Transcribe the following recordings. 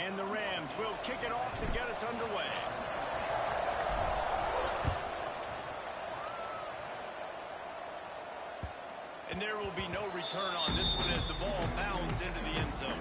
And the Rams will kick it off to get us underway. And there will be no return on this one as the ball bounds into the end zone.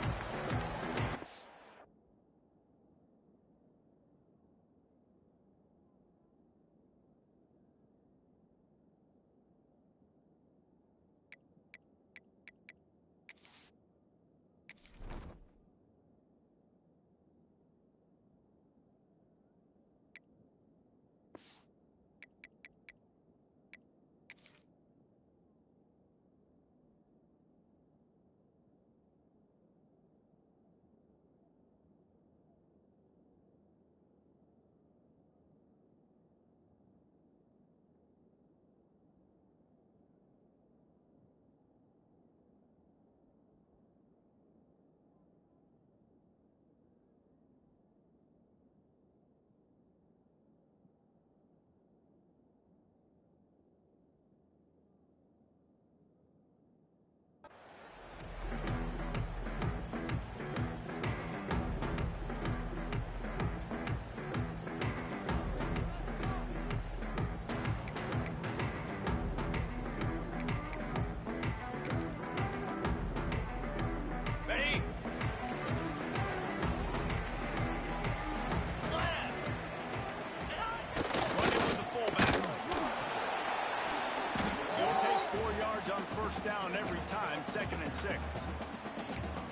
First down every time, 2nd and 6.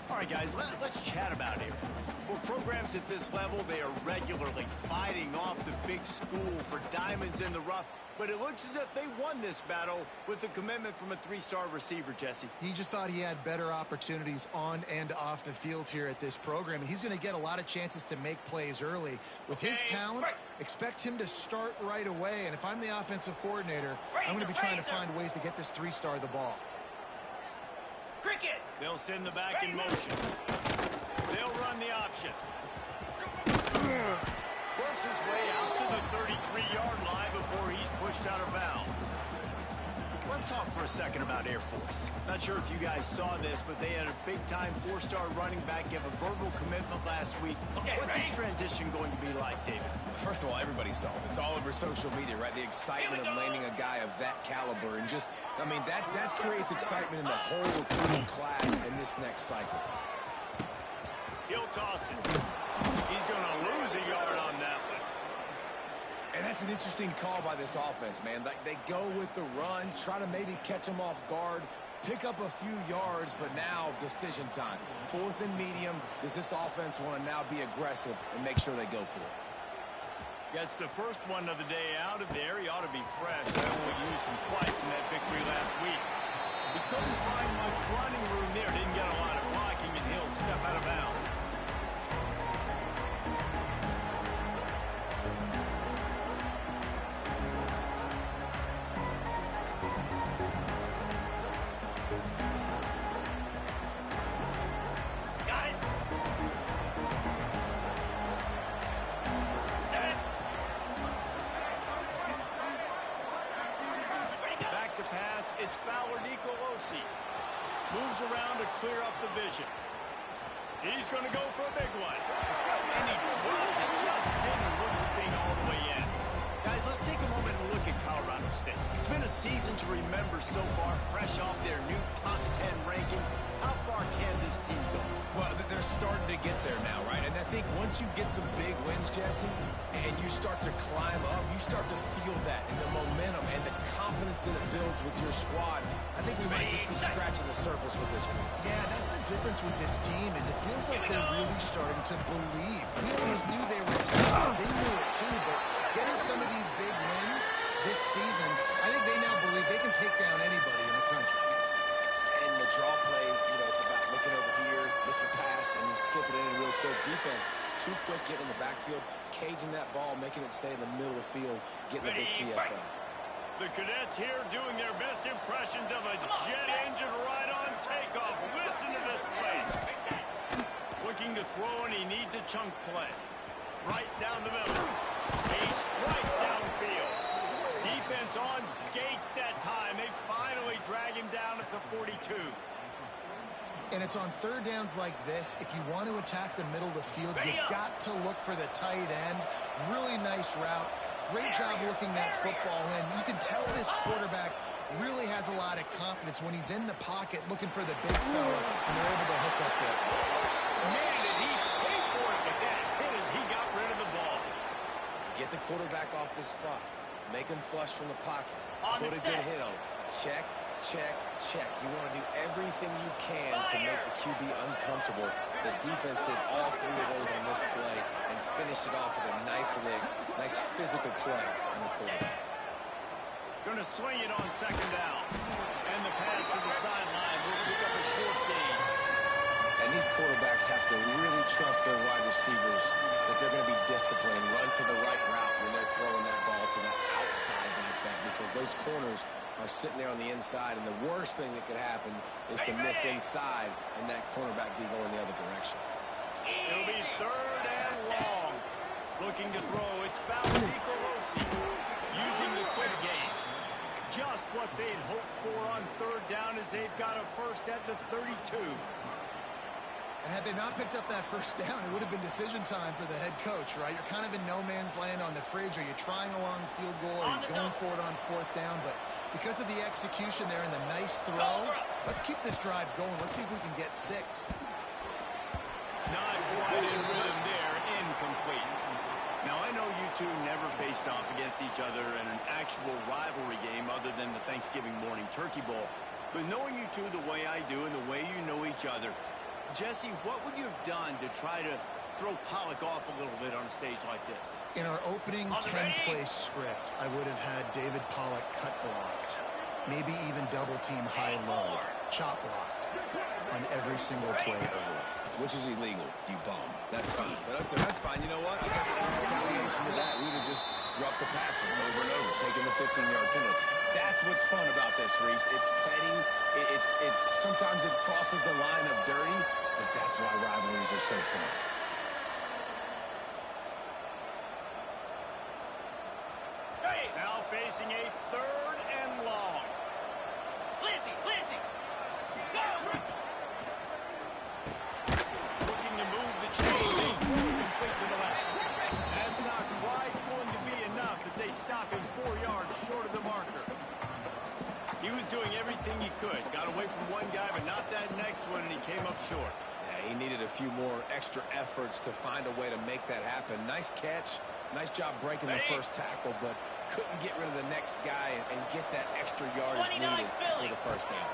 All right, guys, let's chat about Air Force. For programs at this level, they are regularly fighting off the big school for diamonds in the rough, but it looks as if they won this battle with a commitment from a 3-star receiver, Jesse. He just thought he had better opportunities on and off the field here at this program, and he's going to get a lot of chances to make plays early. With his talent, expect him to start right away, and if I'm the offensive coordinator, I'm going to be trying to find ways to get this 3-star the ball. Cricket. They'll send the back in motion. They'll run the option. Works his way out to the 33-yard line before he's pushed out of bounds. Let's talk for a second about Air Force. Not sure if you guys saw this, but they had a big-time 4-star running back give a verbal commitment last week. What's his transition going to be like, David? First of all, everybody saw it. It's all over social media, right? The excitement of landing a guy of that caliber. And just, I mean, that creates excitement in the whole recruiting class in this next cycle. He'll toss it. He's going to lose a yard on that one. And that's an interesting call by this offense, man. Like, they go with the run, try to maybe catch them off guard, pick up a few yards, but now decision time. 4th and medium. Does this offense want to now be aggressive and make sure they go for it? Gets the first one of the day out of there. He ought to be fresh. They only used him twice in that victory last week. He couldn't find much running room there. Didn't get a lot of blocking, and he'll step out of bounds. Moves around to clear up the vision. He's going to go for a big one. And he dropped it, just didn't look the thing all the way in. Guys, let's take a moment and look at Colorado State. It's been a season to remember so far, fresh off their new top 10 ranking. How far can this team go? Well, they're starting to get there now, right? And I think once you get some big wins, Jesse, and you start to climb up, you start to feel that and the momentum and the confidence that it builds with your squad. I think we might just be scratching the surface with this group. Yeah, that's the difference with this team is it feels like they're really starting to believe. We always knew they were talented. They knew it too, but getting some of these big wins this season, I think they now believe they can take down anybody in the country. And the draw play, you know, it's about looking over here, look for pass, and then slip it in real quick. Defense, too quick getting in the backfield, caging that ball, making it stay in the middle of the field, getting a big TFL. The Cadets here doing their best impressions of a jet engine right on takeoff. Listen to this place. Looking to throw, and he needs a chunk play. Right down the middle. A strike downfield. Defense on skates that time. They finally drag him down at the 42. And it's on third downs like this. If you want to attack the middle of the field, you got to look for the tight end. Really nice route. Great job looking that football in. You can tell this quarterback really has a lot of confidence when he's in the pocket looking for the big fella, and they're able to hook up there. Man, did he pay for it with that hit as he got rid of the ball. Get the quarterback off his spot. Make him flush from the pocket. Put a good hit on him. Check, check, check. You want to do everything you can to make the QB uncomfortable. The defense did all three of those on this play and finished it off with a nice lick, nice physical play on the quarterback. Going to swing it on second down. And the pass to the sideline will pick up a short gain. And these quarterbacks have to really trust their wide receivers that they're going to be disciplined, run to the right route when they're throwing that ball to the outside like that, because those corners are sitting there on the inside, and the worst thing that could happen is to miss inside and that cornerback be going the other direction. It'll be third and long. Looking to throw, it's Valdico-Rossi using the quick game. Just what they'd hoped for on third down as they've got a first at the 32. And had they not picked up that first down, it would have been decision time for the head coach, right? You're kind of in no man's land on the fridge. Are you trying a long field goal? Are you going for it on fourth down? But because of the execution there and the nice throw, let's keep this drive going. Let's see if we can get 6. Not quite in rhythm there, incomplete. Now, I know you two never faced off against each other in an actual rivalry game other than the Thanksgiving morning turkey bowl. But knowing you two the way I do and the way you know each other, Jesse, what would you have done to try to throw Pollock off a little bit on a stage like this? In our opening 10-play script, I would have had David Pollock cut blocked, maybe even double-team high-low, chop blocked on every single play early. Which is illegal, you bum. That's fine. But that's fine. You know what? I guess in retaliation to that, we would have just roughed the passer over and over, taking the 15-yard penalty. That's what's fun about this, Reese. It's petty. It's sometimes it crosses the line of dirty, but that's why rivalries are so fun. Now facing a third and long. Lizzie! Go! Looking to move the chains. They throw complete to the left. That's not quite going to be enough as they stop him 4 yards short of the marker. He was doing everything he could. Got away from one guy, but not that next one, and he came up short. Yeah, he needed a few more extra efforts to find a way to make that happen. Nice catch. Nice job breaking the first tackle, but couldn't get rid of the next guy and get that extra yardage needed for the first down.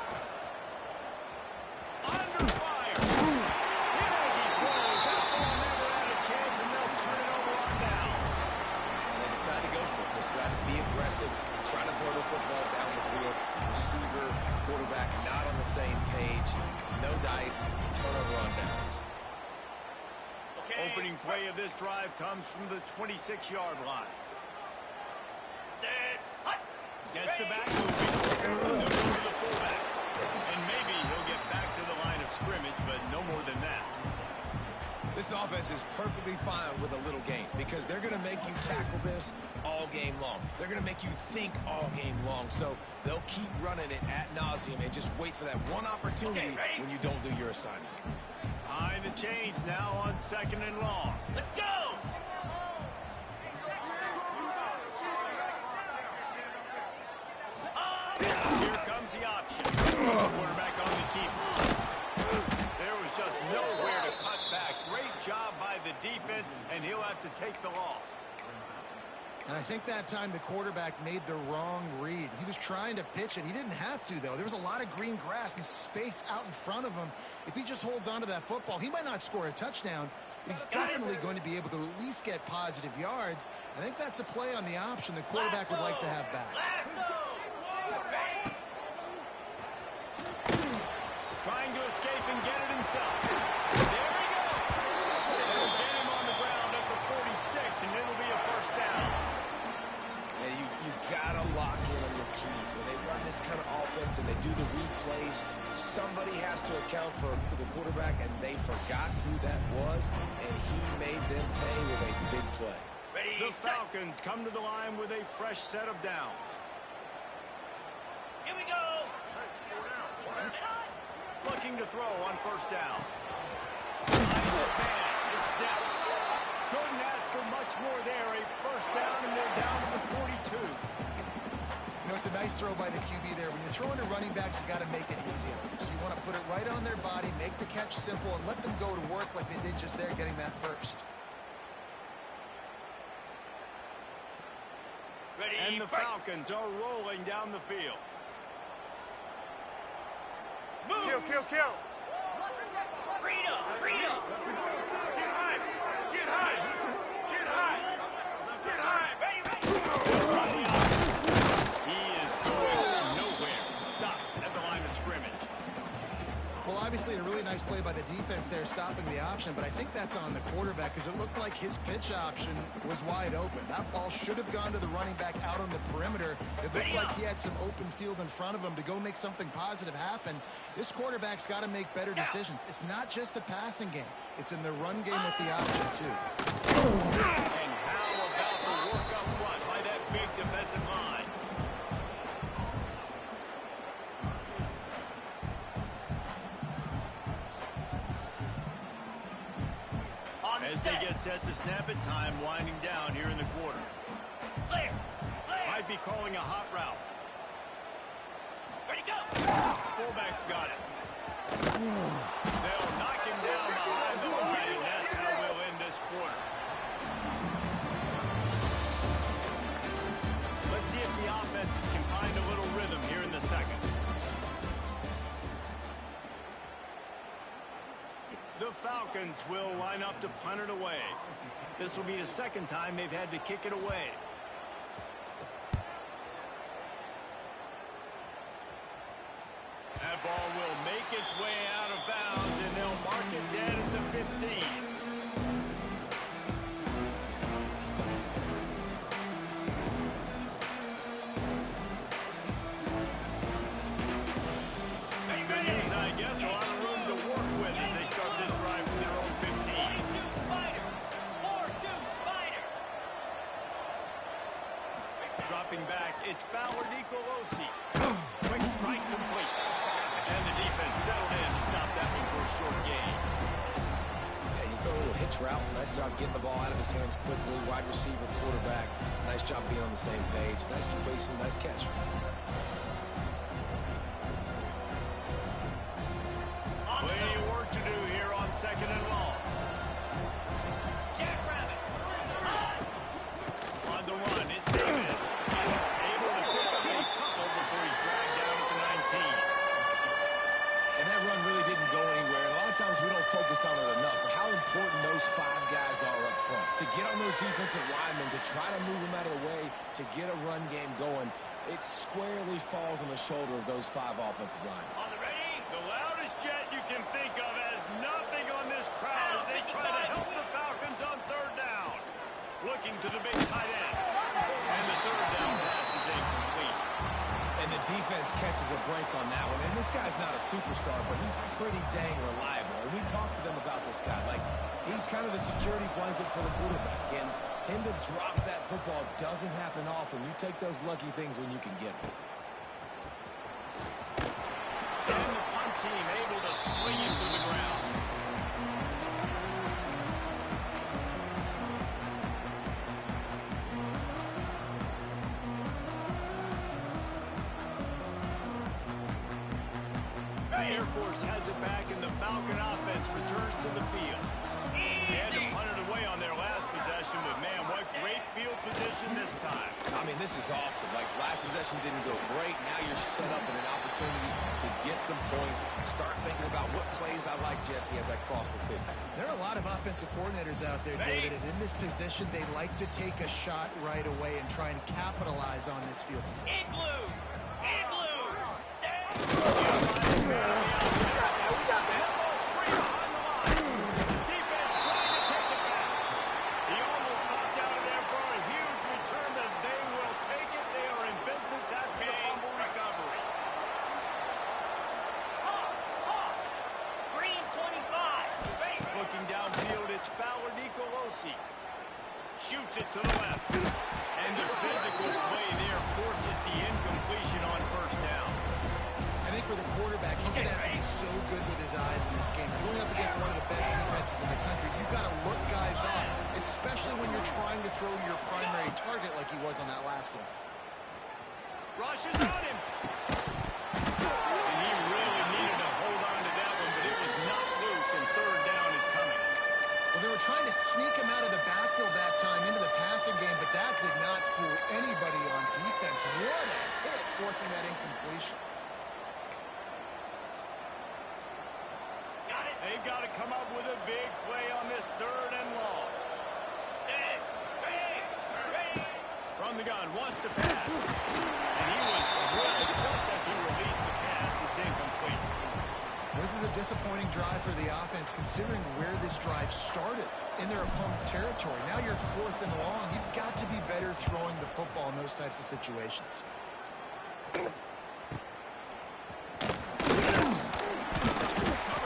Under fire. Hit as he throws. That ball never had a chance, and they'll turn it over on down. And they decide to go for it. They decide to be aggressive, try to throw the football down the field. Receiver, quarterback not on the same page. No dice, turnover on downs. Opening play of this drive comes from the 26-yard line. Set. Hut. Gets the back moving. They'll go to the fullback. And maybe he'll get back to the line of scrimmage, but no more than that. This offense is perfectly fine with a little game because they're going to make you tackle this all game long. They're going to make you think all game long. So they'll keep running it ad nauseum and just wait for that one opportunity when you don't do your assignment. Behind the chains now on second and long. Let's go! Here comes the option. Quarterback on the keeper. There was just nowhere to cut back. Great job by the defense, and he'll have to take the loss. And I think that time the quarterback made the wrong read. He was trying to pitch it. He didn't have to, though. There was a lot of green grass and space out in front of him. If he just holds on to that football, he might not score a touchdown, but he's definitely going to be able to at least get positive yards. I think that's a play on the option the quarterback would like to have back. Trying to escape and get it himself. There we go. They'll get him on the ground at the 46, and it'll be a first down. And you got to lock in on your keys. When they run this kind of offense and they do the replays, somebody has to account for the quarterback, and they forgot who that was, and he made them pay with a big play. The Falcons come to the line with a fresh set of downs. Here we go. Looking looking to throw on first down. Behind this man, it's down. Couldn't ask for much more there. A first down, and they're down to the 42. You know, it's a nice throw by the QB there. When you're throwing to running backs, you got to make it easy on them. So you want to put it right on their body, make the catch simple, and let them go to work like they did just there, getting that first. Ready, And the Falcons are rolling down the field. Move. Kill. Freedom. Get high. Ready. He is going nowhere. Stop at the line of scrimmage. Well, obviously a really nice play by the defense there, stopping the option, but I think that's on the quarterback because it looked like his pitch option was wide open. That ball should have gone to the running back out on the perimeter. It looked like he had some open field in front of him to go make something positive happen. This quarterback's got to make better decisions. It's not just the passing game. It's in the run game with the option, too. And how about the work up front by that big defensive line? As they get set to snap it, time winding down here in the quarter. Clear. Might be calling a hot route. Ready, go. Fullback's got it. They'll knock him down behind the line, and that's how we'll end this quarter. Let's see if the offenses can find a little rhythm here in the second. The Falcons will line up to punt it away. This will be the second time they've had to kick it away. That ball will make its way out of bounds, and they'll mark it dead at the 15. Good news, I guess. A lot of room to work with as they start this drive from their own 15. 4-2 Spider. Dropping back, it's Fowler Nicolosi. Quick strike complete. And the defense settled in to stop that one for a short gain. Yeah, you throw a little hitch route. Nice job getting the ball out of his hands quickly. Wide receiver, quarterback. Nice job being on the same page. Nice completion, nice catch. Plenty of work to do here on second and long. Jackrabbit. On the run, it's David. Able to pick up a couple before he's dragged down at the 19. And that run really didn't go anywhere. And a lot of times we don't focus on it enough, but how important those 5 guys are up front. To get on those defensive linemen, to try to move them out of the way, to get a run game going, it squarely falls on the shoulder of those 5 offensive linemen. On the ready. The loudest jet you can think of has nothing on this crowd as they try to help the Falcons on third down. Looking to the big tight end. And the third down pass is incomplete. And the defense catches a break on that one. And this guy's not a superstar, but he's pretty dang reliable. And we talked to them about this guy. Like, he's kind of the security blanket for the quarterback. And him to drop that football doesn't happen often. You take those lucky things when you can get them. And the punt team able to swing him to the ground. Air Force has it back, and the Falcon offense returns to the field. They had to punt it away on their last possession, but man, what great field position this time. I mean, this is awesome. Like, last possession didn't go great. Now you're set up in an opportunity to get some points. Start thinking about what plays I like, Jesse, as I cross the 50. There are a lot of offensive coordinators out there, David, and in this position, they like to take a shot right away and try and capitalize on this field position. Igloo. Shoots it to the left. And the physical play there forces the incompletion on first down. I think for the quarterback, he's going to have to be so good with trying to sneak him out of the backfield that time into the passing game, but that did not fool anybody on defense. What a hit, forcing that incompletion. They've got to come up with a big play on this 3rd and long. From the gun, wants to pass. And he was drilled just as he released the pass. It's incomplete. This is a disappointing drive for the offense, considering where this drive started, in their opponent territory. Now you're 4th and long. You've got to be better throwing the football in those types of situations. Cover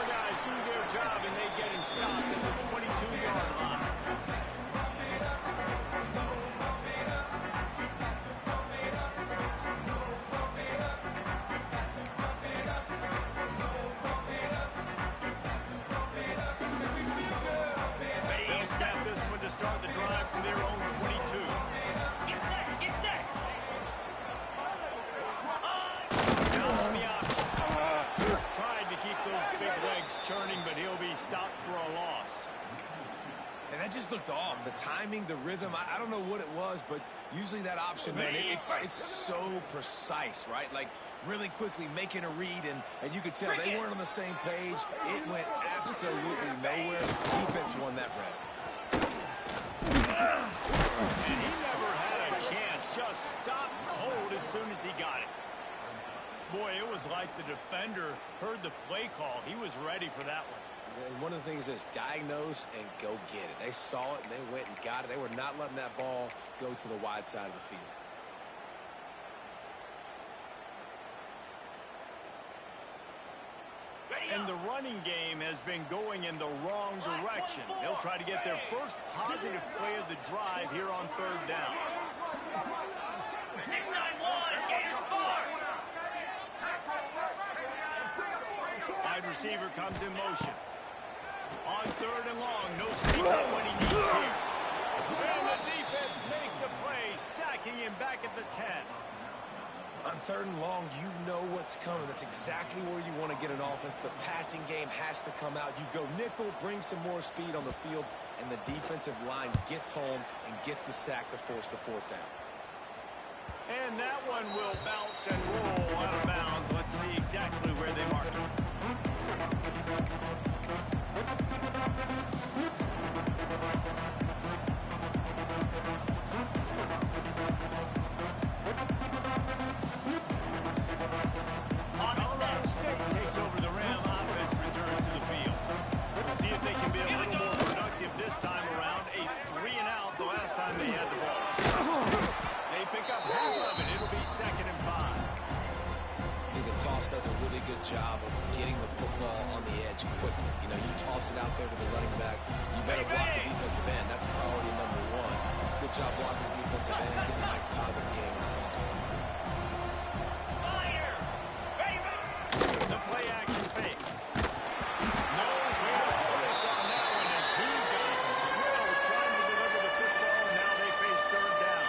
guys do their job, and they get him stopped at the 22-yard line. Start the drive from their own 22. Get set! Get set! Now on the option. Tried to keep those big legs churning, but he'll be stopped for a loss. And that just looked off. The timing, the rhythm, I don't know what it was, but usually that option, man, it's so precise, right? Like, really quickly making a read, and you could tell they weren't on the same page. It went absolutely nowhere. Defense won that rep. And he never had a chance. Just stopped cold as soon as he got it. Boy, it was like the defender heard the play call. He was ready for that one. And one of the things is diagnose and go get it. They saw it, and they went and got it. They were not letting that ball go to the wide side of the field. And the running game has been going in the wrong direction. They'll try to get their first positive play of the drive here on 3rd down. 6-9-1, Gators score! Wide receiver comes in motion. On 3rd and long, no secret when he needs here. And the defense makes a play, sacking him back at the 10. On 3rd and long, you know what's coming. That's exactly where you want to get an offense. The passing game has to come out. You go nickel, bring some more speed on the field, and the defensive line gets home and gets the sack to force the 4th down. And that one will bounce and roll out of bounds. Let's see exactly where they mark it. Colorado State takes over the Ram offense, returns to the field. We'll see if they can be a little more productive this time around. A 3-and-out the last time they had the ball. They pick up half of it. It'll be 2nd and 5. I think the toss does a really good job of getting the football on the edge quickly. You know, you toss it out there to the running back. You better block the defensive end. That's priority number 1. Good job blocking the defensive end. Get a nice positive game on the toss. The play action fake. No way to focus on that one as he got drilled trying to deliver the football, and now they face 3rd down.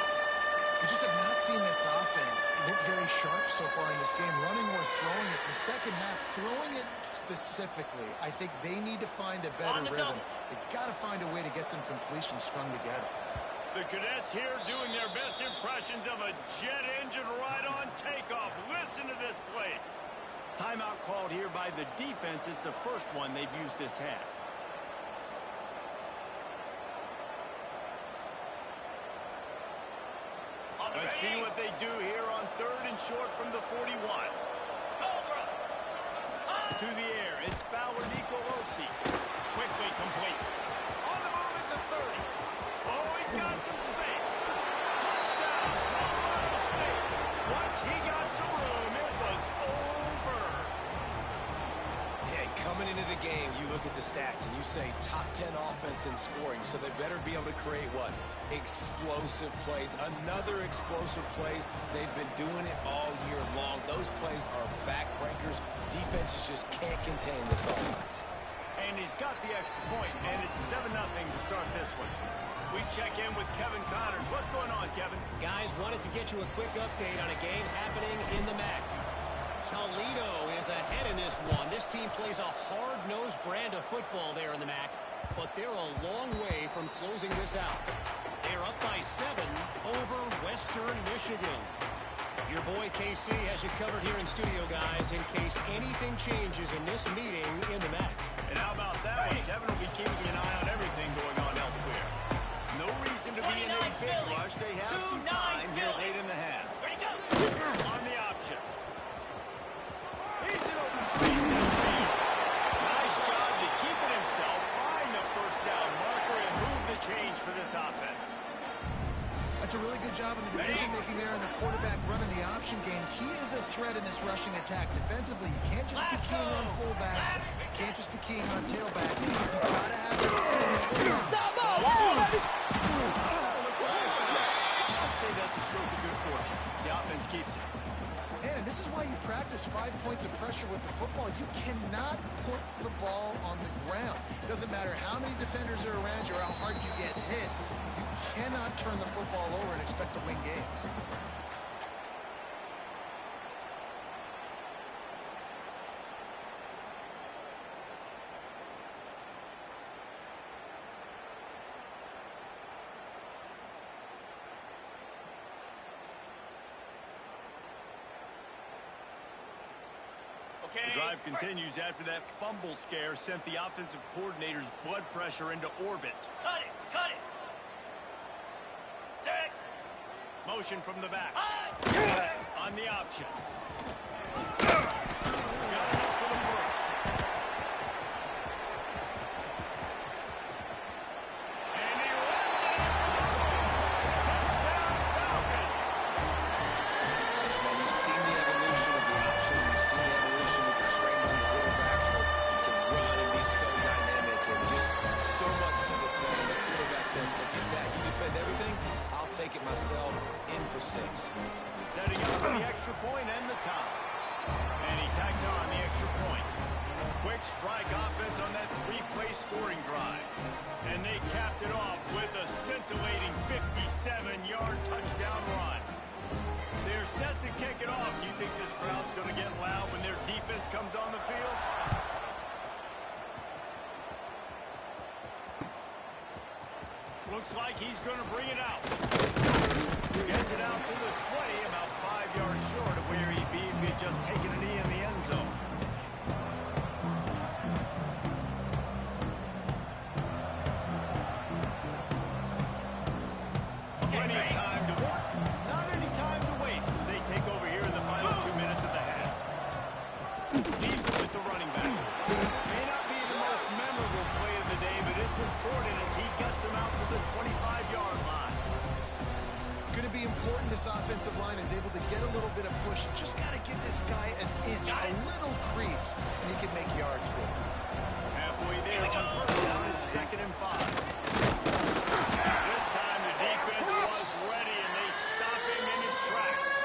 We just have not seen this offense look very sharp so far in this game, running or throwing it. In the second half, throwing it specifically, I think they need to find a better rhythm. They've got to find a way to get some completions strung together. The Cadets here doing their best impressions of a jet engine right on takeoff. Listen to this place. Timeout called here by the defense. It's the first one they've used this half. Let's see what they do here on 3rd and short from the 41. To the air, it's Fowler Nicolosi. Quickly complete. On the move at the 30. Oh, he's got some space. Touchdown, Colorado State. Once he got some room, it was over. Yeah, coming into the game, you look at the stats and you say top 10 offense in scoring, so they better be able to create what? Explosive plays. Another explosive plays. They've been doing it all year long. Those plays are backbreakers. Defenses just can't contain this offense. And he's got the extra point, and it's 7-0 to start this one. We check in with Kevin Connors. What's going on, Kevin? Guys, wanted to get you a quick update on a game happening in the MAC. Toledo is ahead in this one. This team plays a hard-nosed brand of football there in the MAC, but they're a long way from closing this out. They're up by 7 over Western Michigan. Your boy KC has you covered here in studio, guys, in case anything changes in this meeting in the MAC. And how about that one? Kevin will be keeping an eye on everything going on elsewhere. No reason to be in a big rush. They have some time here late in the half. On the option. He's an open space downfield. Nice job to keep it himself, find the first down marker, and move the change for this offense. That's a really good job in the decision-making there in the quarterback running the option game. He is a threat in this rushing attack. Defensively, you can't just be keying on fullbacks. You can't just be keying on tailbacks. You've got to have it. I'd say that's a stroke of good fortune. The offense keeps it. And this is why you practice 5 points of pressure with the football. You cannot put the ball on the ground. It doesn't matter how many defenders are around you or how hard you get hit. You cannot turn the football over and expect to win games. The drive continues after that fumble scare sent the offensive coordinator's blood pressure into orbit. Cut it! Cut it! Set! Motion from the back. On the option. Take it myself, in for 6. Setting up for the extra point and the tie. And he tacks on the extra point. Quick strike offense on that 3-play scoring drive. And they capped it off with a scintillating 57-yard touchdown run. They're set to kick it off. Do you think this crowd's going to get loud when their defense comes on the field? Looks like he's going to bring it out. Gets it out to the 20, about 5 yards short of where he'd be if he had just taken a knee in the end zone. Plenty of time to work. Not any time to waste as they take over here in the final 2 minutes of the half. Leaves it with the running back. May not be the most memorable play of the day, but it's important as he gets him out to the 25-yard line. It's going to be important this offensive line is able to get a little bit of push. You just got to give this guy an inch, a little crease, and he can make yards for it. Halfway there on first down, it's 2nd and 5. This time the defense was ready, and they stop him in his tracks.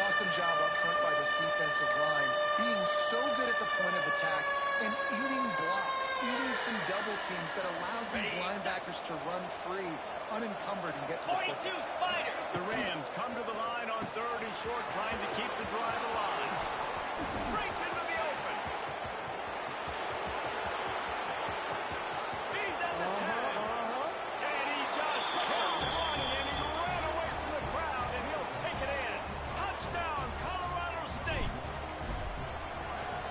Awesome job up front by this defensive line, being so good at the point of attack and eating blocks, eating some double teams that allows these linebackers to run free, unencumbered, and get to the 22 football. Spider! The Rams come to the line on 3rd and short, trying to keep the drive alive. Breaks into the open. He's at the 10. And he just kept running, and he ran away from the crowd, and he'll take it in. Touchdown, Colorado State.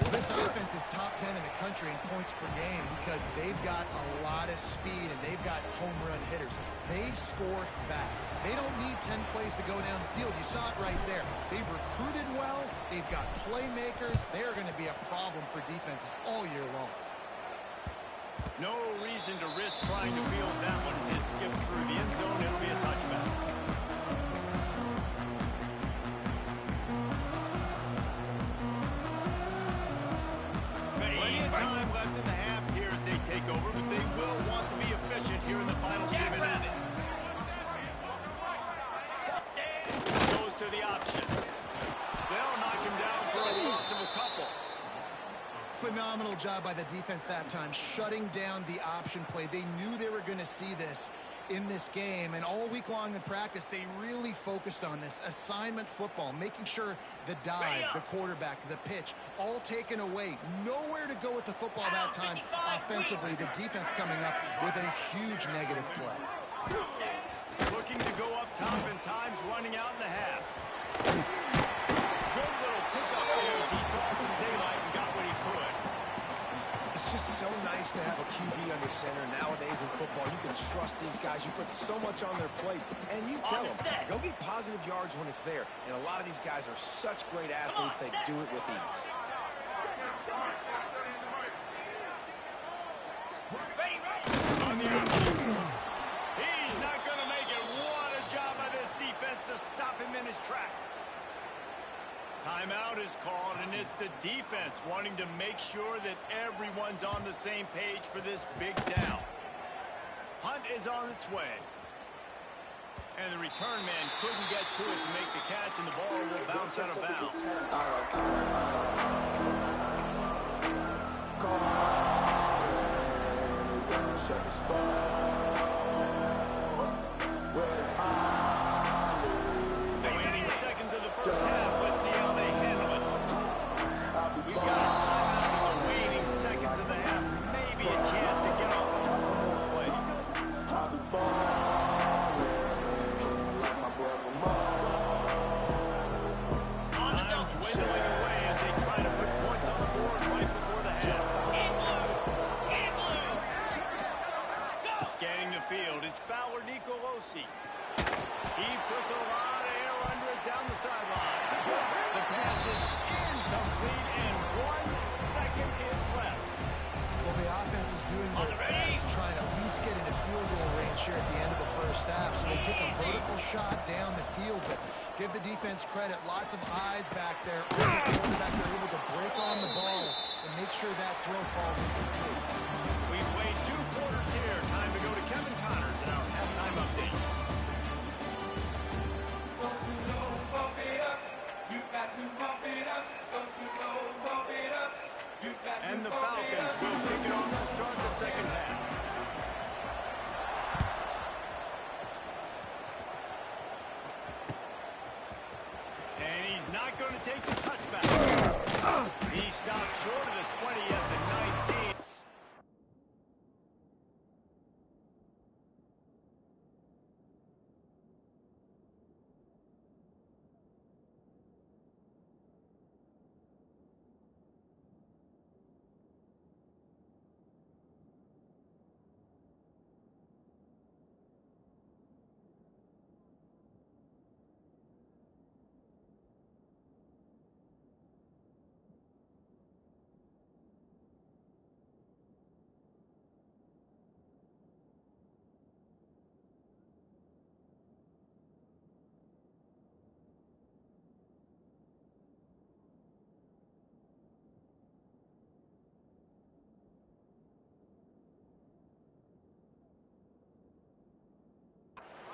This offense is top 10 in the country in points per game because they've got a lot of speed and they've got home run hitters. They score fast. They don't need 10 plays to go down the field. You saw it right there. They've recruited well. They've got playmakers. They're going to be a problem for defenses all year long. No reason to risk trying to field that one as it skips through the end zone. It'll be a touchback. Plenty of time left in the half here as they take over, but they will want to be efficient here in the final 2 minutes. Goes to the option. They'll knock him down for a loss of a couple. Phenomenal job by the defense that time, shutting down the option play. They knew they were going to see this, in this game. And all week long in practice, they really focused on this assignment football, making sure the dive, the quarterback, the pitch, all taken away. Nowhere to go with the football that time offensively. The defense coming up with a huge negative play. Looking to go up top, and time's running out in the half. Good little pickup there as he saw some daylight and got what he could. It's just so nice to have a QB under center. Nowadays in football, you can trust these guys. You put so much on their plate, and you tell them, go get positive yards when it's there. And a lot of these guys are such great athletes, they do it with ease. On the outside. He's not going to make it. What a job by this defense to stop him in his tracks. Timeout is called, and it's the defense wanting to make sure that everyone's on the same page for this big down. Hunt is on its way. And the return man couldn't get to it to make the catch, and the ball will bounce out of bounds. Remaining seconds of the first half. Let's see how they handle it. We've got a timeout in the waning seconds of the half. Maybe a chance to get off a couple more plays. Time dwindling away as they try to put points on the board right before the half. Scanning the field, it's Fowler Nicolosi. He puts a lot of air under it down the sideline. The pass is incomplete, and 1 second is left. Well, the offense is doing their best to try and at least get into field goal range here at the end of the first half. So they take a vertical shot down the field, but give the defense credit. Lots of eyes back there. On the quarterback, they're able to break on the ball and make sure that throw falls incomplete. We've played 2 quarters here. Time to go to Kevin Connors in our halftime update. And the Falcons will kick it off to start the second half. And he's not going to take the touchback. He stopped short of the 20 at the 19.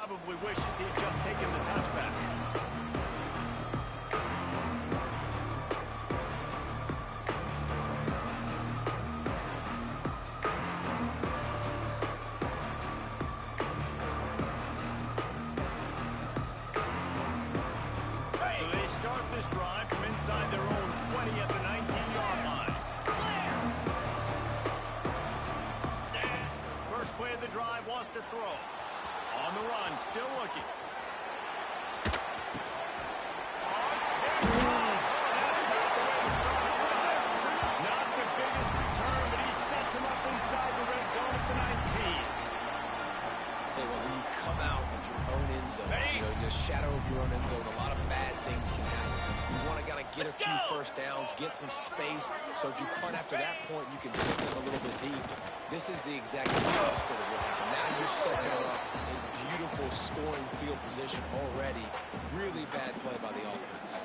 Probably wishes he'd just taken the touchback. So they start this drive from inside their own 20 at the 19-yard line. First play of the drive wants to throw. On the run, still looking. Not the biggest return, but he sets him up inside the red zone at the 19. Tell you what, when you come out of your own end zone, the shadow of your own end zone, a lot of bad things can happen. You want to get a few first downs, get some space, so if you punt after that point, you can pick them a little bit deep. This is the exact opposite of what happened. Now you're setting up a beautiful scoring field position already. Really bad play by the offense.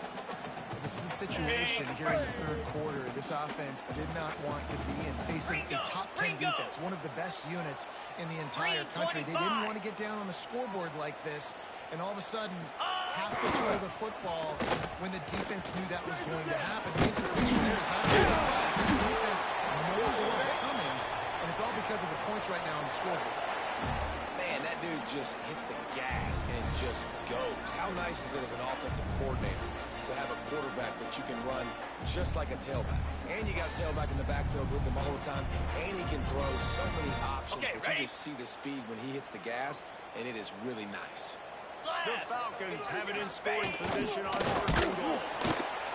This is a situation here in the third quarter this offense did not want to be in, facing a top 10 defense, one of the best units in the entire country. They didn't want to get down on the scoreboard like this, and all of a sudden have to throw the football when the defense knew that was going to happen. The incompletion there is not a surprise. This defense knows what's coming, and it's all because of the points right now on the scoreboard. Man, that that dude just hits the gas and just goes. How nice is it as an offensive coordinator to have a quarterback that you can run just like a tailback? And you got a tailback in the backfield with him all the time, and he can throw so many options. Okay, but ready? you just see the speed when he hits the gas, and it is really nice. The Falcons have it in scoring position on first and goal.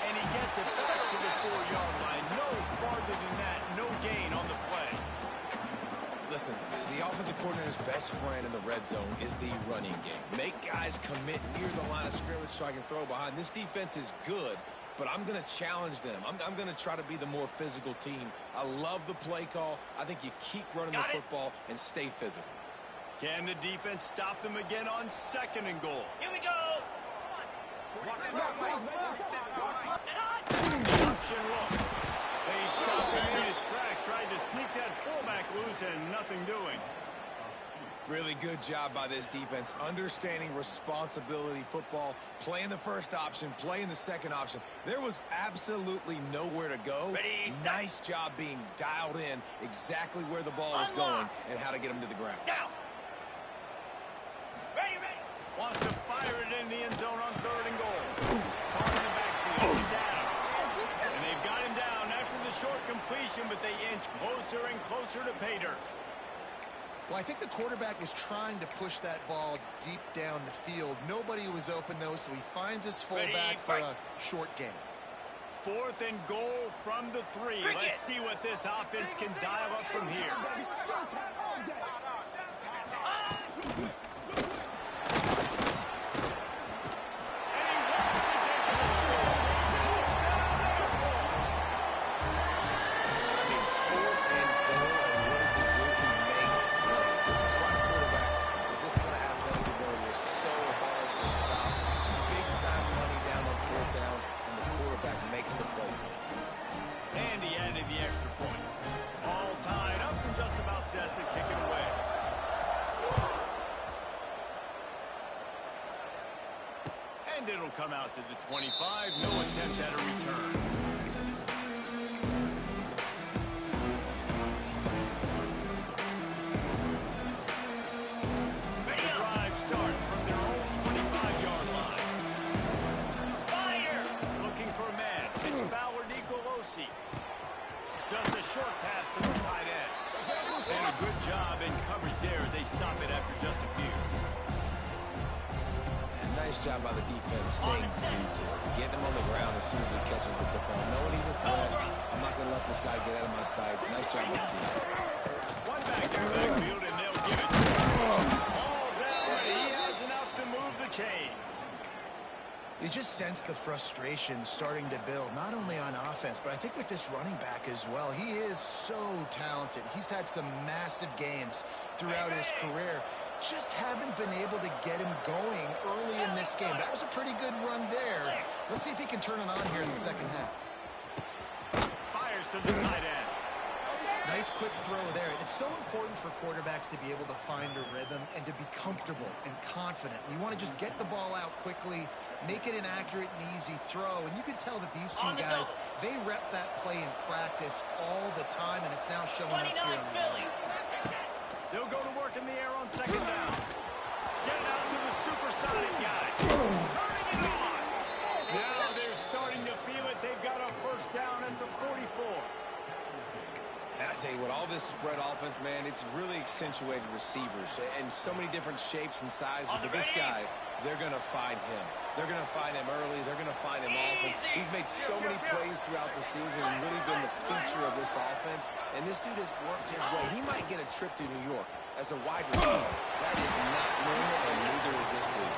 And he gets it back to the 4-yard line. No farther than that. No gain on the play. Listen, the offensive coordinator's best friend in the red zone is the running game. Make guys commit near the line of scrimmage so I can throw behind. This defense is good, but I'm going to challenge them. I'm going to try to be the more physical team. I love the play call. I think you keep running the football and stay physical. Can the defense stop them again on second and goal? Here we go. Option look. They stop him in his tracks, tried to sneak that fullback loose and nothing doing. Really good job by this defense, understanding responsibility football, playing the first option, playing the second option. There was absolutely nowhere to go. Ready, nice job being dialed in exactly where the ball was going and how to get him to the ground. Down. Ready. Wants to fire it in the end zone on third and goal. Caught in the backfield. It's Adams. And they've got him down after the short completion, but they inch closer and closer to pay dirt. Well, I think the quarterback was trying to push that ball deep down the field. Nobody was open, though, so he finds his fullback for a short gain. Fourth and goal from the 3. Let's see what this offense can dial up from here. And he added the extra point. All tied up and just about set to kick it away. And it'll come out to the 25. No attempt at a return. The drive starts from their own 25-yard line. Spire. Looking for a man. It's Fowler Nicolosi. Just a short pass to the tight end. And a good job in coverage there as they stop it after just a few. And nice job by the defense staying glued to it. Getting him on the ground as soon as he catches the football. Knowing he's a threat, I'm not going to let this guy get out of my sights. Nice job by the defense. One back in the backfield, and they'll give it to him. All down, and he has enough to move the chains. You just sense the frustration starting to build, not only on offense, but I think with this running back as well. He is so talented. He's had some massive games throughout his career. Just haven't been able to get him going early in this game. That was a pretty good run there. Let's see if he can turn it on here in the second half. Fires to the tight end. Nice quick throw there. It's so important for quarterbacks to be able to find a rhythm and to be comfortable and confident. You want to just get the ball out quickly, make it an accurate and easy throw. And you can tell that these two guys, they rep that play in practice all the time, and it's now showing up here on the field. They'll go to work in the air on second down. Get it out to the supersonic guy. Turning it on. Now they're starting to feel it. They've got a first down at the 44. And I tell you what, all this spread offense, man, it's really accentuated receivers and so many different shapes and sizes. But this guy, they're going to find him. They're going to find him early. They're going to find him often. He's made so many plays throughout the season and really been the feature of this offense. And this dude has worked his way. He might get a trip to New York as a wide receiver. That is not normal, and neither is this dude.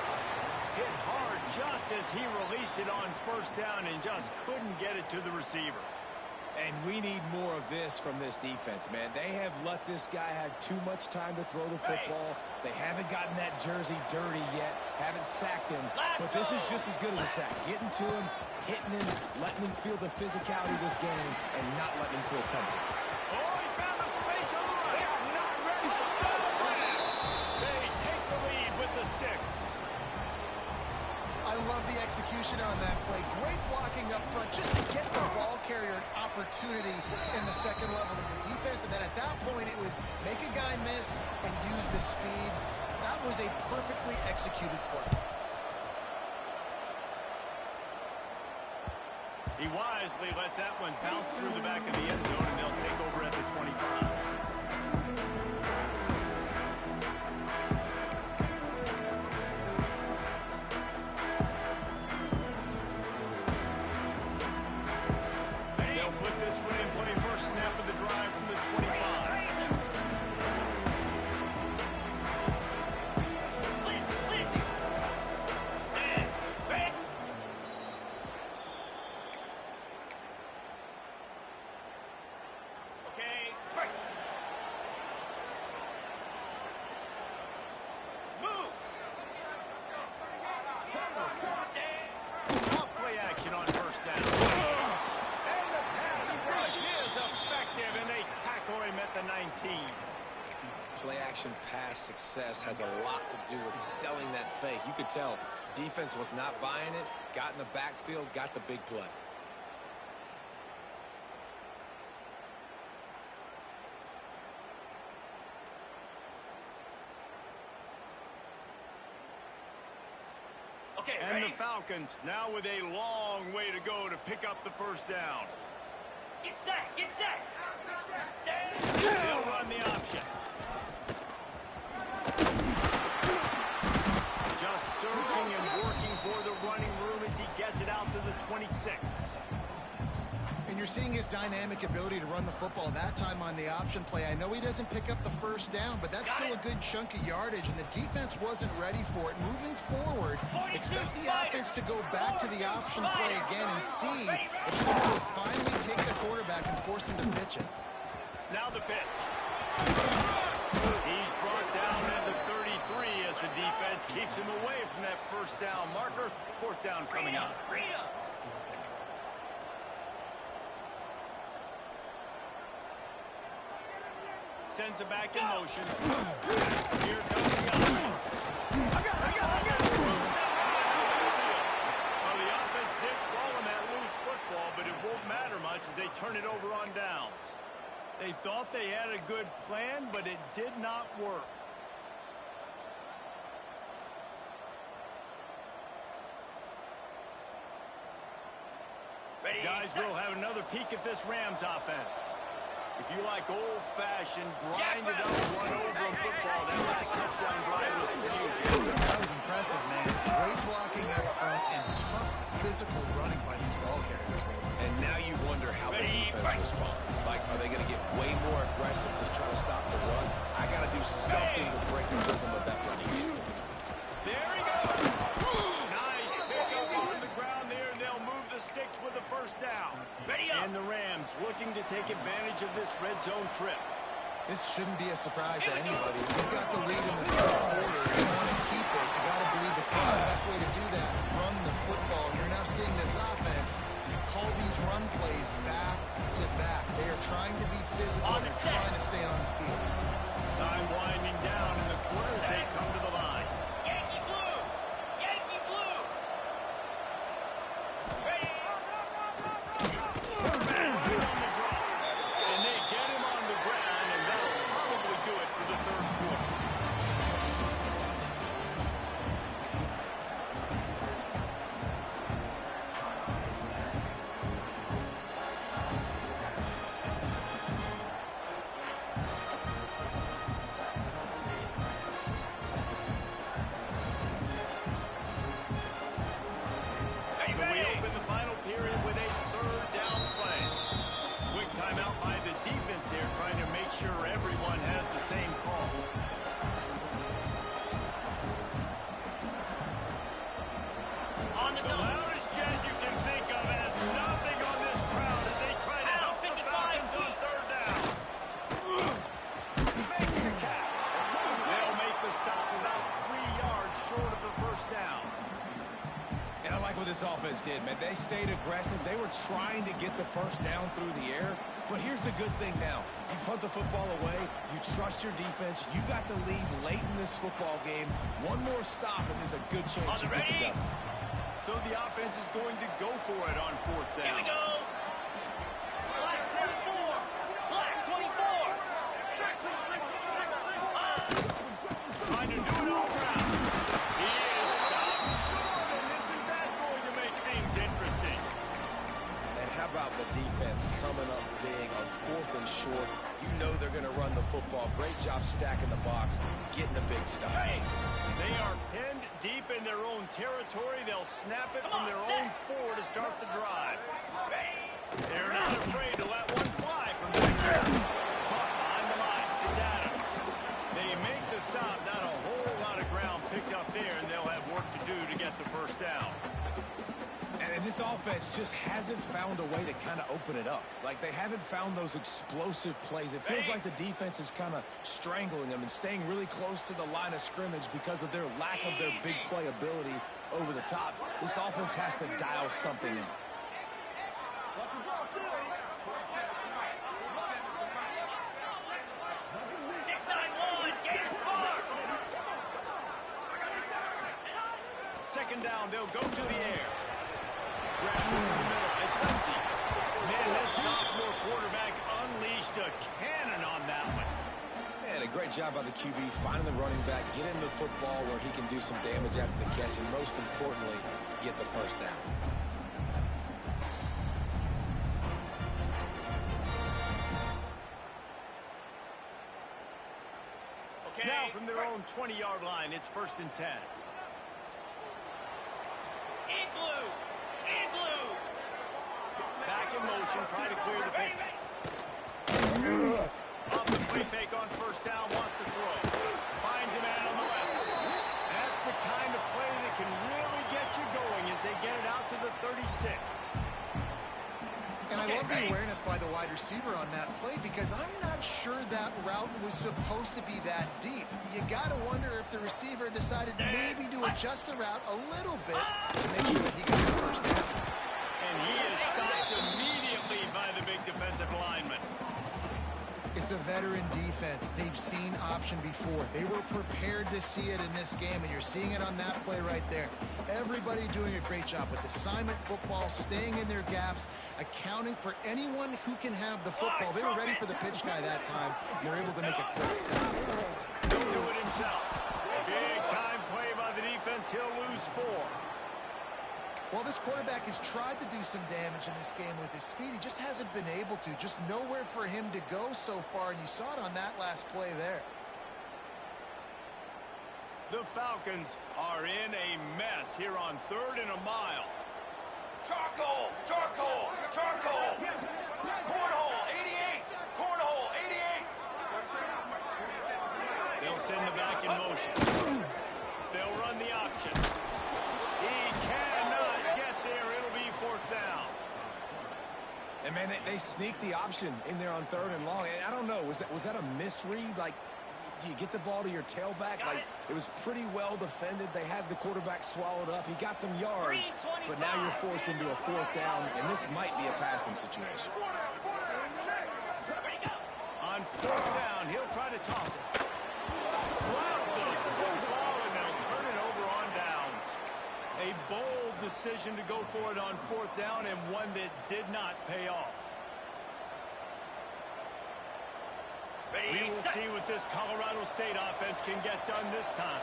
Hit hard just as he released it on first down and just couldn't get it to the receiver. And we need more of this from this defense, man. They have let this guy have too much time to throw the football. They haven't gotten that jersey dirty yet, haven't sacked him. But this is just as good as a sack. Getting to him, hitting him, letting him feel the physicality of this game, and not letting him feel comfortable. Oh, he found a space on the right. They take the lead with the 6. I love the execution on that play. Great blocking up front just to get the ball carrier an opportunity in the second level of the defense. And then at that point, it was make a guy miss and use the speed. That was a perfectly executed play. He wisely lets that one bounce through the back of the end zone, and they'll take over at the 25. They'll put this one in play first snap of the drive from the 25. Play-action pass success has a lot to do with selling that fake. You could tell defense was not buying it, got in the backfield, got the big play. Okay, and ready? the Falcons now with a long way to go to pick up the first down. Get set, get set. They'll run the option. Just searching and working for the running room as he gets it out to the 26. And you're seeing his dynamic ability to run the football that time on the option play. I know he doesn't pick up the first down, but that's still a good chunk of yardage, and the defense wasn't ready for it. Moving forward, expect the offense to go back to the option play again and see if someone will finally take the quarterback and force him to pitch it. Now the pitch. He's brought down at the 33 as the defense keeps him away from that first down marker. Fourth down coming up. Sends it back in motion. Here comes the option. Well, the offense did call him that loose football, but it won't matter much as they turn it over on downs. They thought they had a good plan, but it did not work. Ready, Guys, set. we'll have another peek at this Rams offense. If you like old-fashioned, grind-it-up, run-over football, that last touchdown drive was for you. That was impressive, man. Great blocking up front and tough physical running by these ball carriers. And now you wonder how the defense responds. Like, are they going to get way more aggressive to try to stop the run? I got to do something to break the rhythm of that running game. There he goes. Nice pick up on the ground there, and they'll move the sticks with the first down. Ready up. And the Rams looking to take advantage of this red zone trip. This shouldn't be a surprise to anybody. If you've got the lead in the third quarter, you want to keep it. You got to believe the best way to do that, run the football. You're now seeing this offense call these run plays back to back. They are trying to be physical. They're trying to stay on the field. Time winding down in the quarter as they come to the line. Yankee blue. Yankee blue. Ready. Right on the drop. And they get him on the ground, and that'll probably do it for the third quarter. Ready, So we ready. open the final period with a third down play. Quick timeout by the defense there, trying to make sure everyone has the same call. On the The double. loudest chant you can think of has nothing on this crowd as they try to help the Falcons on third down. Makes the catch. They'll make the stop about 3 yards short of the first down. And I like what this offense did, man. They stayed aggressive. They were trying to get the first down through the air. But here's the good thing now. You punt the football away. You trust your defense. You got the lead late in this football game. One more stop, and there's a good chance you get the W. So the offense is going to go for it on fourth Here we down. go. Black 24. Black 24. Trying to do it all for. You know they're going to run the football. Great job stacking the box, getting a big stop. They are pinned deep in their own territory. They'll snap it from their own 4 to start the drive. They're not afraid to let one fly from back there. Caught behind the line. It's Adams. They make the stop. Not a whole lot of ground picked up there, and they'll have work to do to get the first down. And this offense just hasn't found a way to kind of open it up. Like, they haven't found those explosive plays. It feels like the defense is kind of strangling them and staying really close to the line of scrimmage because of their lack of their big play ability over the top. This offense has to dial something in. Second down, they'll go to the air. Grab it in the middle. It's empty. Man, this sophomore quarterback unleashed a cannon on that one. Man, a great job by the QB finding the running back, get him the football where he can do some damage after the catch, and most importantly, get the first down. Okay. Now from their own 20-yard line, it's 1st and 10. Back in motion, try to clear the picture. Off the free fake on 1st down, wants to throw. Finds a man on the left. That's the kind of play that can really get you going as they get it out to the 36. And I love the awareness by the wide receiver on that play because I'm not sure that route was supposed to be that deep. You got to wonder if the receiver decided maybe to adjust the route a little bit to make sure that he got the first down. And he is stopped immediately by the big defensive lineman. It's a veteran defense. They've seen option before. They were prepared to see it in this game, and you're seeing it on that play right there. Everybody doing a great job with assignment football, staying in their gaps, accounting for anyone who can have the football. They were ready for the pitch guy that time. They're able to make a quick stop. He'll do it himself. Big time play by the defense. He'll lose 4. Well, this quarterback has tried to do some damage in this game with his speed. He just hasn't been able to. Just nowhere for him to go so far, and you saw it on that last play there. The Falcons are in a mess here on 3rd and a mile. Charcoal! Charcoal! Charcoal! Cornhole 88! Cornhole 88! They'll send the back in motion. They'll run the option. He cannot get there. It'll be 4th down. And, man, they sneaked the option in there on 3rd and long. And I don't know, was that a misread? Like, do you get the ball to your tailback? Like, it was pretty well defended. They had the quarterback swallowed up. He got some yards, but now you're forced into a 4th down, and this might be a passing situation. On 4th down, he'll try to toss it. Drop the football, and they'll turn it over on downs. A bold decision to go for it on 4th down, and one that did not pay off. We will see what this Colorado State offense can get done this time.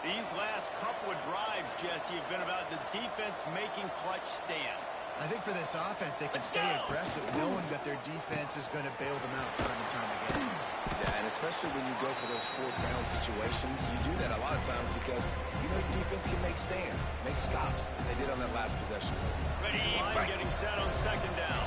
These last couple of drives, Jesse, have been about the defense making clutch stand. I think for this offense, they can stay aggressive, knowing that their defense is going to bail them out time and time again. Yeah, and especially when you go for those 4th down situations, you do that a lot of times because you know your defense can make stands, make stops. And they did on that last possession. Line getting set on 2nd down.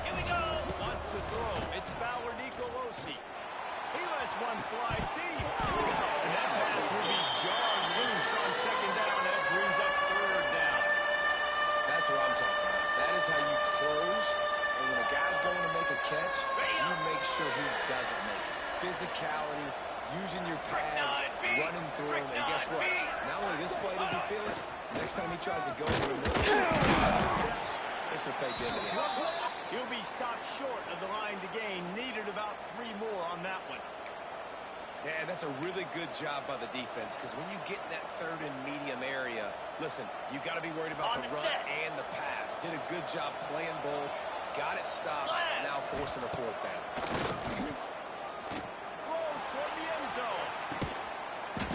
Here we go! Wants to throw. It's Ballard Nicolosi. He lets one fly deep. And that pass will be jarred loose on 2nd down. That brings up 3rd down. That's what I'm talking about. That is how you close. And when a guy's going to make a catch, you make sure he doesn't make it. Physicality, using your pads, running through him. And guess what? Not only this play does he feel it, next time he tries to go in the middle, this will pay dividends. He'll be stopped short of the line to gain. Needed about 3 more on that one. Yeah, that's a really good job by the defense because when you get in that 3rd and medium area, listen, you got to be worried about the run and the pass. Did a good job playing both, got it stopped, now forcing a 4th down. Throws toward the end zone.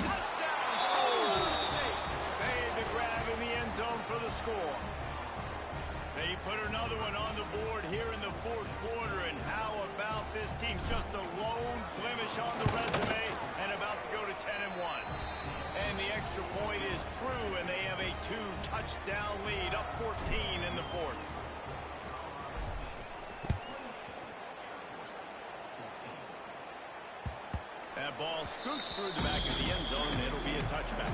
Touchdown! Oh, State made the grab in the end zone for the score. They put another one on the board here in the fourth quarter, and how about this team? Just a lone blemish on the resume and about to go to 10-1. And the extra point is true, and they have a 2-touchdown lead, up 14 in the fourth. That ball scoots through the back of the end zone, and it'll be a touchback.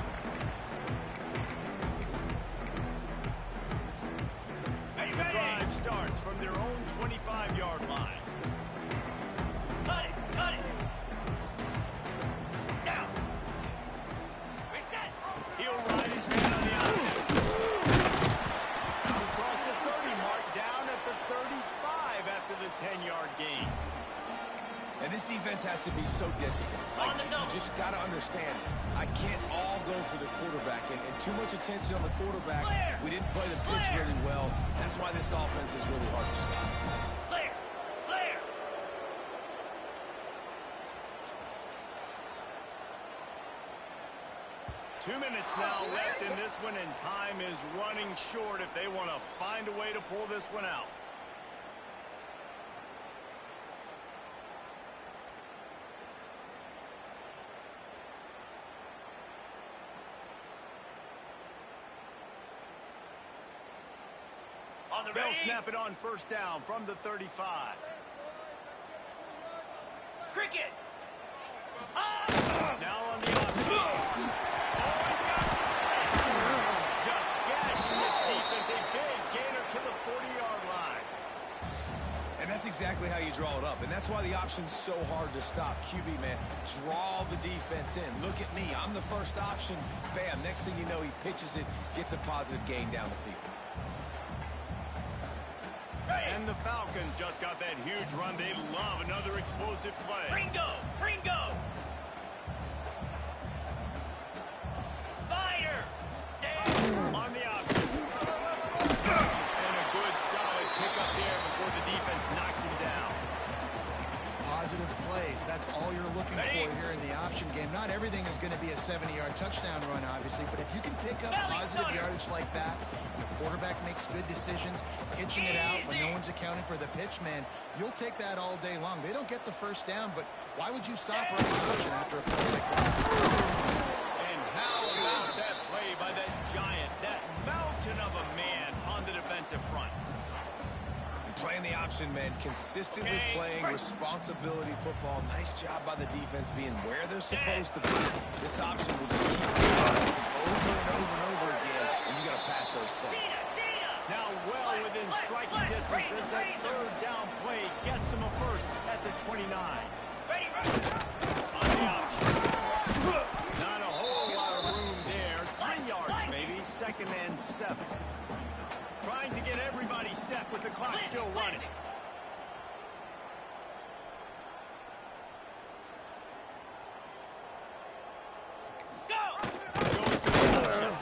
The drive starts from their own 25-yard line. Cut it! Cut it! Down! Reset! He'll ride his man on the outside. Out across the 30 mark, down at the 35 after the 10-yard gain. And this defense has to be so disciplined. Like, you just got to understand, I can't all go for the quarterback. And too much attention on the quarterback. Clear. We didn't play the pitch really well. That's why this offense is really hard to stop. Clear! Clear! 2 minutes now left in this one, and time is running short if they want to find a way to pull this one out. On the They'll ready. snap it on first down from the 35. Cricket! Now on the offense. Oh, he's got some space. Just gashing this defense. A big gainer to the 40-yard line. And that's exactly how you draw it up. And that's why the option's so hard to stop. QB, man, draw the defense in. Look at me. I'm the first option. Bam. Next thing you know, he pitches it, gets a positive gain down the field. And the Falcons just got that huge run. They love another explosive play. Ringo! Ringo! Spider! Stay! On the option. And a good solid pickup there before the defense knocks him down. Positive plays. That's all you're looking for here in the option game. Not everything is going to be a 70-yard touchdown run, obviously, but if you can pick up positive yardage like that, the quarterback makes good decisions, pitching it out when no one's accounting for the pitch, man, you'll take that all day long. They don't get the first down, but why would you stop running the option after a play like that? And how about that play by that giant, that mountain of a man on the defensive front? Playing the option, man, consistently playing responsibility football. Nice job by the defense being where they're supposed to be. This option will just keep going over and over and over again, and you got to pass those tests. Now well within striking distance as that third down play gets him a first at the 29. Ready, On the option. Not a whole lot of room there. 3 yards maybe, 2nd and 7. Trying to get everybody set with the clock still running. Go! Goes to the motion.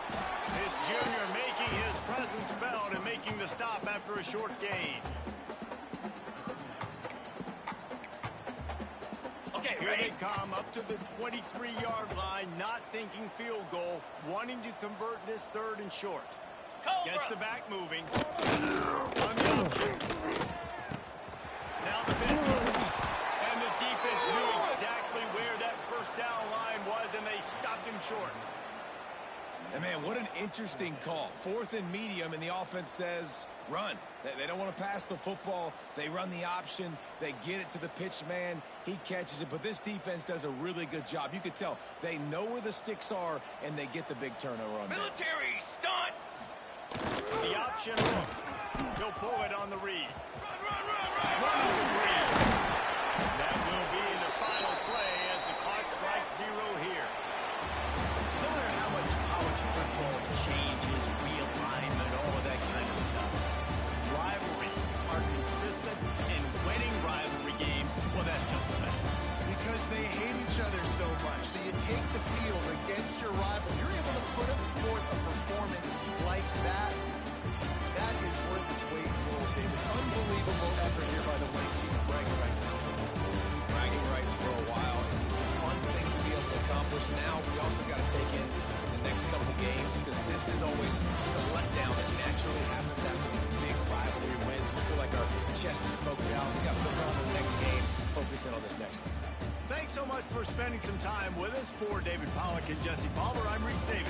This junior making his presence felt and making the stop after a short gain. Okay, Here ready? they come up to the 23-yard line, not thinking field goal, wanting to convert this 3rd and short. Cobra! Gets the back moving. On the option. Now the pitch. And the defense knew exactly where that first down line was, and they stopped him short. And, man, what an interesting call. 4th and medium, and the offense says, run. They don't want to pass the football. They run the option. They get it to the pitch man. He catches it. But this defense does a really good job. You can tell they know where the sticks are, and they get the big turnover on downs. Military stunt! The option look. He'll pull it on the read. Run! That will be the final play as the clock strikes 0 here. No matter how much college football changes, realignment, all of that kind of stuff, rivalries are consistent, and winning rivalry games, well, that's just the best. Because they hate each other so much. So you take the field against your rival. You're able to put forth a performance like that. That is worth its weight in gold, David. Unbelievable effort here by the winning team. Bragging rights now. Bragging rights for a while. It's a fun thing to be able to accomplish. Now we also got to take in the next couple games because this is always in on this next one. Thanks so much for spending some time with us. For David Pollack and Jesse Palmer, I'm Reese Davis.